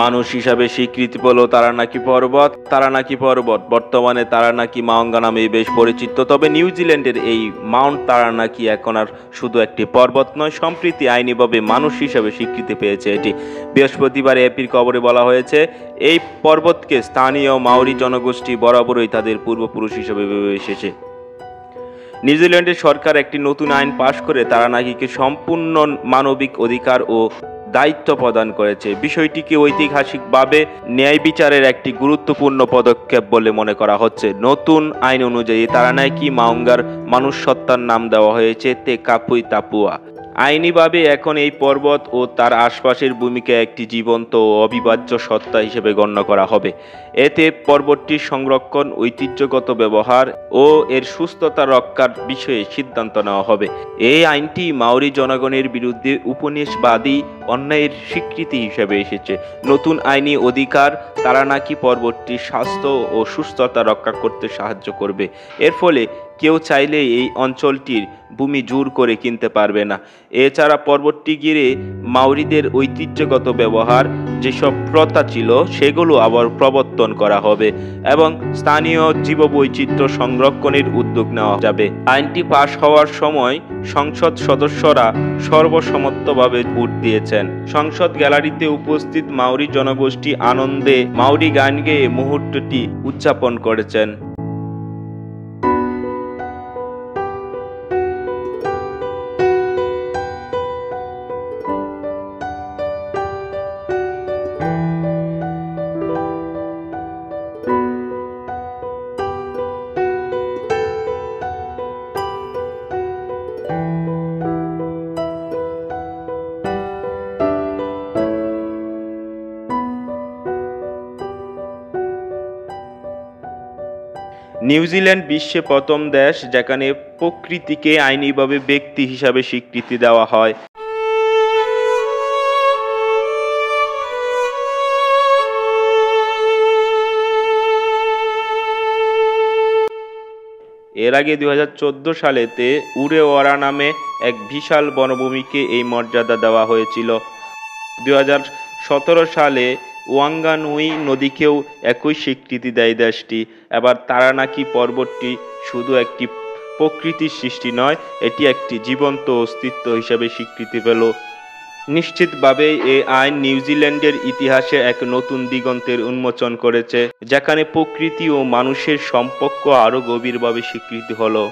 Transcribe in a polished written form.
মানুষ হিসাবে স্বীকৃতি পেল তারানাকি পর্বত বর্তমানে তারানাকি মাউঙ্গা নামে বেশ পরিচিত। তবে নিউজিল্যান্ডের এই মাউন্ট তারানাকি এখন আর শুধু একটি পর্বত নয়, সম্প্রতি আইনিভাবে মানুষ হিসাবে স্বীকৃতি পেয়েছে এটি। বৃহস্পতিবার এপির খবরে বলা হয়েছে, এই পর্বতকে স্থানীয় মাওরি জনগোষ্ঠী বরাবরই তাদের পূর্বপুরুষ হিসেবে ভেবে এসেছে। নিউজিল্যান্ডের সরকার একটি নতুন আইন পাশ করে তারানাকিকে সম্পূর্ণ মানবিক অধিকার ও দায়িত্ব প্রদান করেছে। বিষয়টিকে ঐতিহাসিকভাবে ন্যায় বিচারের একটি গুরুত্বপূর্ণ পদক্ষেপ বলে মনে করা হচ্ছে। নতুন আইন অনুযায়ী তারানাকি মাউঙ্গার মনুষ্যত্বের নাম দেওয়া হয়েছে তে কাপুই তাপুয়া। আইনিভাবে এখন এই পর্বত ও তার আশপাশের ভূমিকে একটি জীবন্ত ও অবিভাজ্য সত্তা হিসেবে গণ্য করা হবে। এতে পর্বতটির সংরক্ষণ, ঐতিহ্যগত ব্যবহার ও এর সুস্থতা রক্ষার বিষয়ে সিদ্ধান্ত নেওয়া হবে। এই আইনটি মাওরি জনগণের বিরুদ্ধে উপনিবেশবাদী অন্যায়ের স্বীকৃতি হিসেবে এসেছে। নতুন আইনি অধিকার তারানাকি পর্বতটির স্বাস্থ্য ও সুস্থতা রক্ষা করতে সাহায্য করবে। এর ফলে কেউ চাইলে এই অঞ্চলটির ভূমি জোর করে কিনতে পারবে না। এছাড়া পর্বতটি ঘিরে মাওরিদের ঐতিহ্যগত ব্যবহার, যেসব প্রথা ছিল সেগুলো আবার প্রবর্তন করা হবে এবং স্থানীয় জীববৈচিত্র্য সংরক্ষণের উদ্যোগ নেওয়া যাবে। আইনটি পাশ হওয়ার সময় সংসদ সদস্যরা সর্বসম্মতভাবে ভোট দিয়েছেন। সংসদ গ্যালারিতে উপস্থিত মাওরি জনগোষ্ঠী আনন্দে মাওরি গান গেয়ে মুহূর্তটি উদযাপন করেছেন। নিউজিল্যান্ড বিশ্বে প্রথম দেশ যেখানে প্রকৃতিকে আইনিভাবে ব্যক্তি হিসাবে স্বীকৃতি দেওয়া হয়। এর আগে 2014 সালেতে উরেওয়ারা নামে এক বিশাল বনভূমিকে এই মর্যাদা দেওয়া হয়েছিল। 2017 সালে ওয়াঙ্গানুই নদীকেও একই স্বীকৃতি দেয় দেশটি। এবার তারানাকি পর্বতটি শুধু একটি প্রকৃতির সৃষ্টি নয়, এটি একটি জীবন্ত অস্তিত্ব হিসেবে স্বীকৃতি পেল। নিশ্চিতভাবে এই আইন নিউজিল্যান্ডের ইতিহাসে এক নতুন দিগন্তের উন্মোচন করেছে, যেখানে প্রকৃতি ও মানুষের সম্পর্ক আরও গভীরভাবে স্বীকৃতি হলো।